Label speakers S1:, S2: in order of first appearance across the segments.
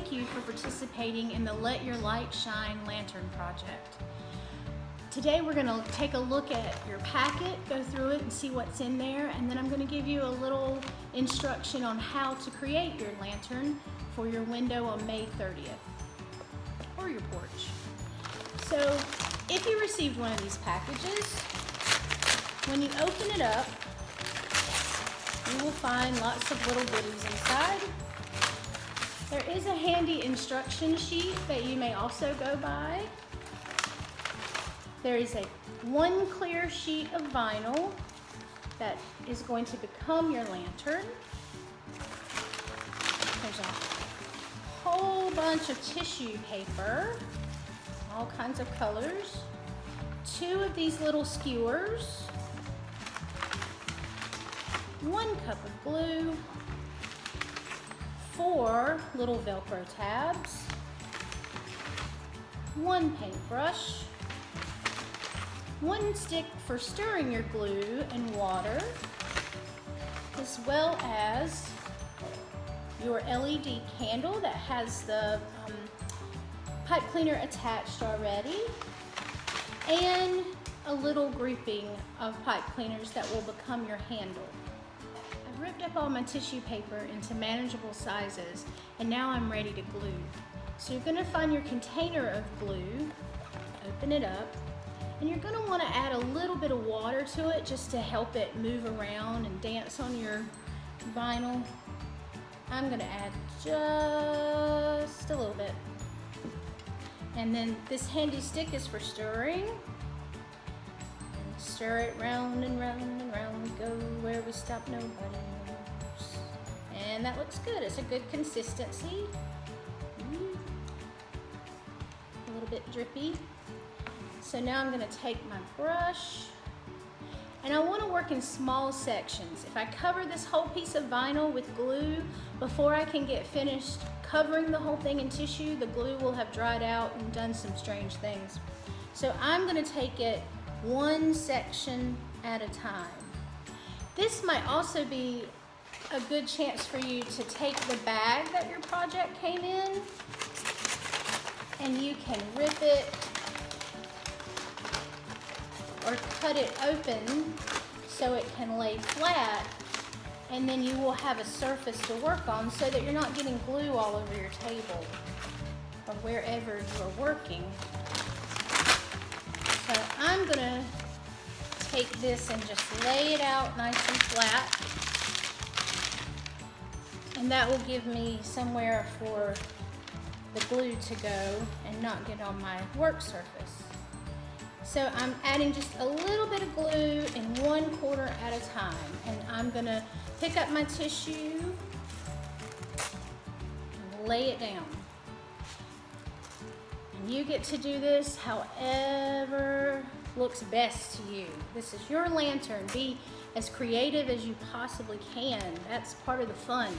S1: thank you for participating in the Let Your Light Shine Lantern Project. Today we're going to take a look at your packet, go through it and see what's in there, and then I'm going to give you a little instruction on how to create your lantern for your window on May 30th, or your porch. So if you received one of these packages, when you open it up, you will find lots of little goodies inside. There is a handy instruction sheet that you may also go by. There is one clear sheet of vinyl that is going to become your lantern. There's a whole bunch of tissue paper, all kinds of colors. 2 of these little skewers. 1 cup of glue. 4 little Velcro tabs. 1 paintbrush. 1 stick for stirring your glue and water, as well as your LED candle that has the pipe cleaner attached already, and a little grouping of pipe cleaners that will become your handle. I've ripped up all my tissue paper into manageable sizes, and now I'm ready to glue. So you're going to find your container of glue, open it up, and you're going to want to add a little bit of water to it just to help it move around and dance on your vinyl. I'm going to add just a little bit. And then this handy stick is for stirring. And stir it round and round and round we go, where we stop nobody knows. And that looks good. It's a good consistency. A little bit drippy. So now I'm going to take my brush, and I want to work in small sections. If I cover this whole piece of vinyl with glue, before I can get finished covering the whole thing in tissue, the glue will have dried out and done some strange things. So I'm going to take it one section at a time. This might also be a good chance for you to take the bag that your project came in, and you can rip it or cut it open so it can lay flat, and then you will have a surface to work on so that you're not getting glue all over your table or wherever you are working. So I'm gonna take this and just lay it out nice and flat, and that will give me somewhere for the glue to go and not get on my work surface. So I'm adding just a little bit of glue in 1/4 at a time, and I'm gonna pick up my tissue and lay it down. And you get to do this however looks best to you. This is your lantern. Be as creative as you possibly can. That's part of the fun.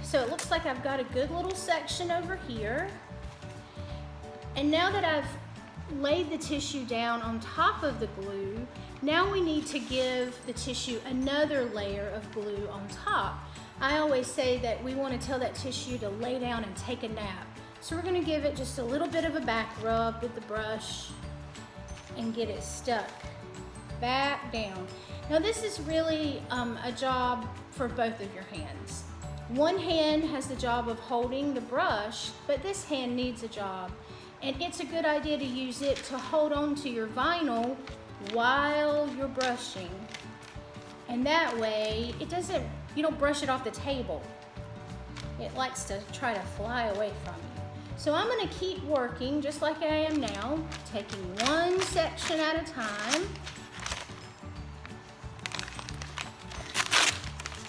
S1: So it looks like I've got a good little section over here. And now that I've laid the tissue down on top of the glue, now we need to give the tissue another layer of glue on top. I always say that we want to tell that tissue to lay down and take a nap. So we're going to give it just a little bit of a back rub with the brush and get it stuck back down. Now this is really a job for both of your hands. One hand has the job of holding the brush, but this hand needs a job. And it's a good idea to use it to hold on to your vinyl while you're brushing. And that way, you don't brush it off the table. It likes to try to fly away from you. So I'm gonna keep working just like I am now, taking one section at a time.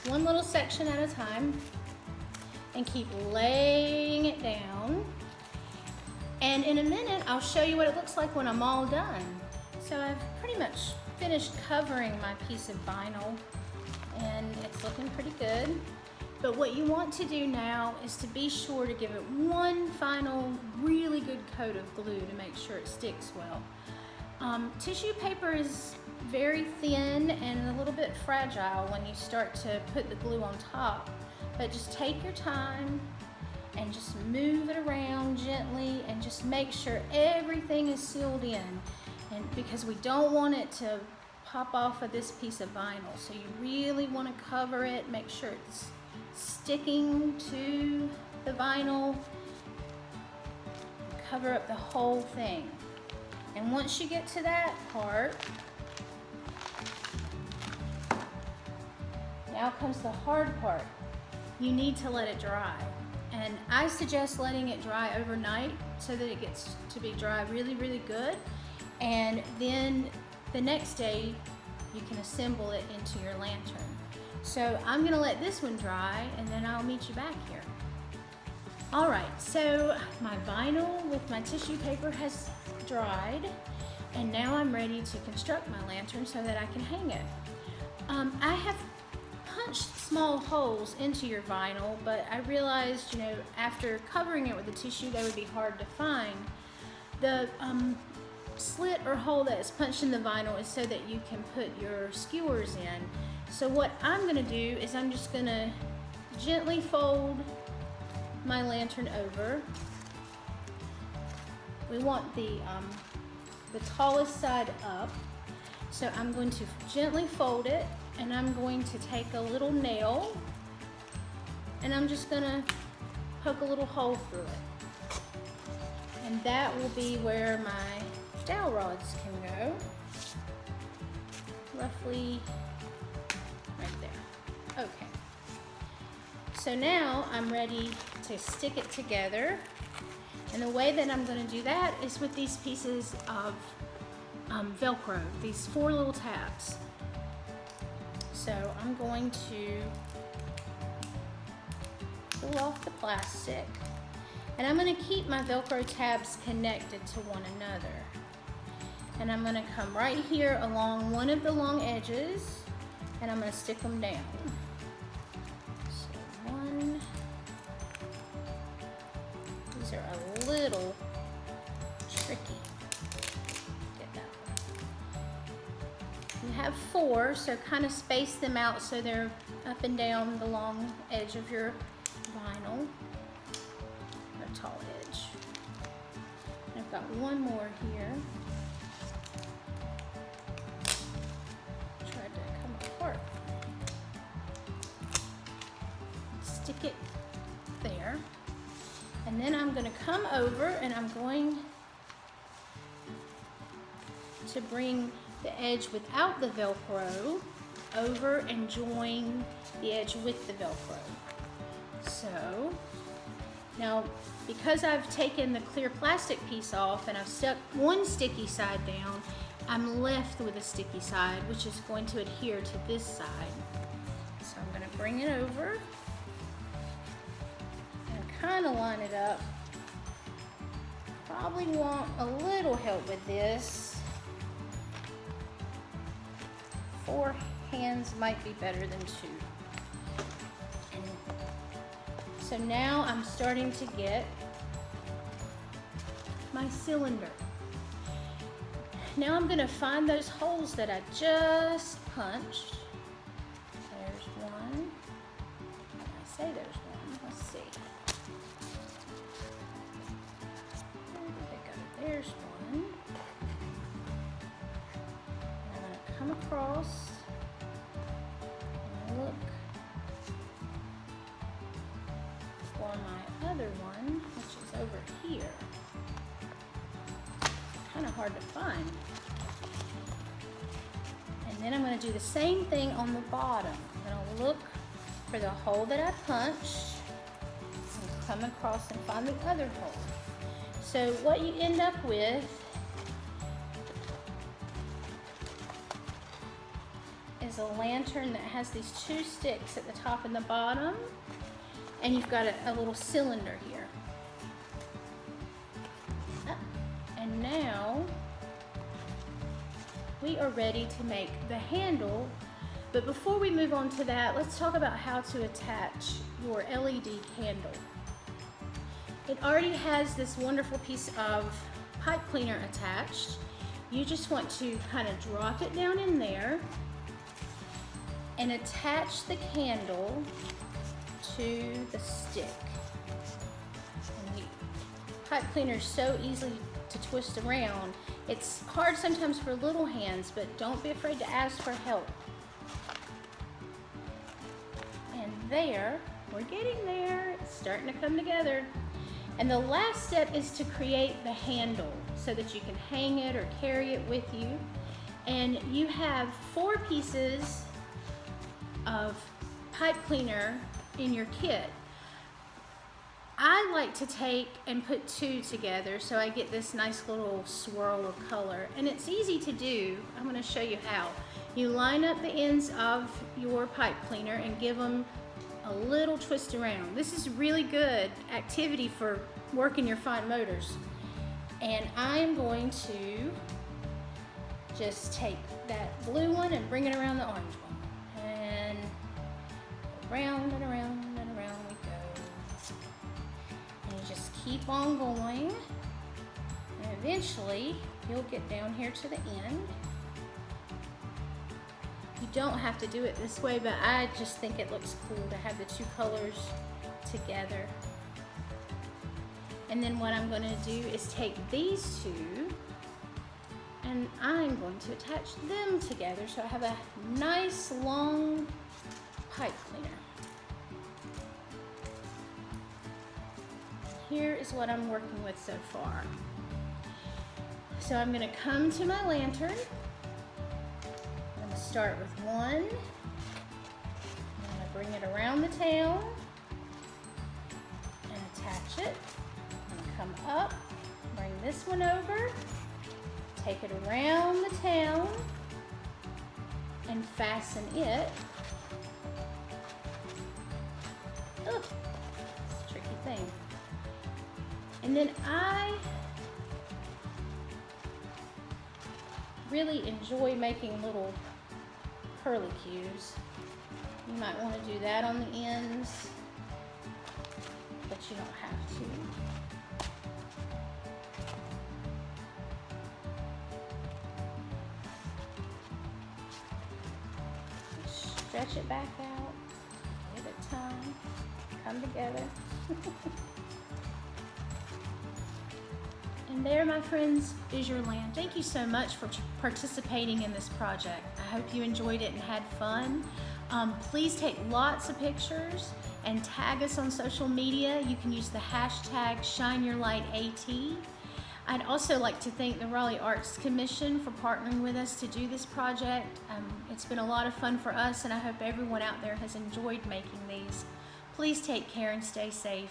S1: One little section at a time, and keep laying it down. And in a minute, I'll show you what it looks like when I'm all done. So I've pretty much finished covering my piece of vinyl, and it's looking pretty good. But what you want to do now is to be sure to give it one final really good coat of glue to make sure it sticks well. Tissue paper is very thin and a little bit fragile when you start to put the glue on top, but just take your time and just move it around gently and just make sure everything is sealed in. And because we don't want it to pop off of this piece of vinyl. So you really want to cover it, make sure it's sticking to the vinyl. Cover up the whole thing. And once you get to that part, now comes the hard part. You need to let it dry. And I suggest letting it dry overnight so that it gets to be dry really, really good. And then the next day, you can assemble it into your lantern. So I'm gonna let this one dry and then I'll meet you back here. All right, so my vinyl with my tissue paper has dried, and now I'm ready to construct my lantern so that I can hang it. I have punched small holes into your vinyl, but I realized, after covering it with the tissue, they would be hard to find. The slit or hole that is punched in the vinyl is so that you can put your skewers in. So what I'm gonna do is I'm just gonna gently fold my lantern over. We want the tallest side up. So I'm going to gently fold it, and I'm going to take a little nail and I'm just gonna poke a little hole through it. And that will be where my dowel rods can go. Roughly right there. Okay. So now I'm ready to stick it together. And the way that I'm going to do that is with these pieces of Velcro, these 4 little tabs. So I'm going to pull off the plastic, and I'm going to keep my Velcro tabs connected to one another. And I'm going to come right here along one of the long edges, and I'm going to stick them down. So one. These are a little tricky. Get that one. You have 4, so kind of space them out so they're up and down the long edge of your vinyl, or tall edge. And I've got one more here. Tried to come apart. Stick it there. And then I'm going to come over and I'm going to bring the edge without the Velcro over and join the edge with the Velcro. So now, because I've taken the clear plastic piece off and I've stuck one sticky side down, I'm left with a sticky side, which is going to adhere to this side. So I'm going to bring it over and kind of line it up. Probably want a little help with this. 4 hands might be better than 2. So now I'm starting to get my cylinder. Now I'm going to find those holes that I just punched. There's one. I say there's one. Let's see. Where did they go? There's one. And I'm going to come across and look for my other one, which is over here. Kind of hard to find. And then I'm going to do the same thing on the bottom. I'm going to look for the hole that I punched and come across and find the other hole. So what you end up with is a lantern that has these 2 sticks at the top and the bottom, and you've got a little cylinder here. And now we are ready to make the handle. But before we move on to that, let's talk about how to attach your LED candle. It already has this wonderful piece of pipe cleaner attached. You just want to kind of drop it down in there and attach the candle to the stick. pipe cleaner is so easy to twist around. It's hard sometimes for little hands, but don't be afraid to ask for help. And there, we're getting there. It's starting to come together. And the last step is to create the handle so that you can hang it or carry it with you. And you have 4 pieces of pipe cleaner in your kit. I like to take and put 2 together so I get this nice little swirl of color. And it's easy to do. I'm going to show you how. You line up the ends of your pipe cleaner and give them a little twist around. This is really good activity for working your fine motors. And I'm going to just take that blue one and bring it around the orange one. And around and around and around we go. And you just keep on going. And eventually you'll get down here to the end. You don't have to do it this way, but I just think it looks cool to have the 2 colors together. And then what I'm going to do is take these 2 and I'm going to attach them together so I have a nice long pipe cleaner. Here is what I'm working with so far. So I'm going to come to my lantern. I'm going to start with 1. I'm going to bring it around the tail and attach it. I'm going to come up, bring this one over, take it around the tail and fasten it. Oh, it's a tricky thing. And then I really enjoy making little curlicues. You might want to do that on the ends, but you don't have to. Stretch it back out, give it time, come together. And there, my friends, is your land. Thank you so much for participating in this project. I hope you enjoyed it and had fun. Please take lots of pictures and tag us on social media. You can use the hashtag ShineYourLightAT. I'd also like to thank the Raleigh Arts Commission for partnering with us to do this project. It's been a lot of fun for us, and I hope everyone out there has enjoyed making these. Please take care and stay safe.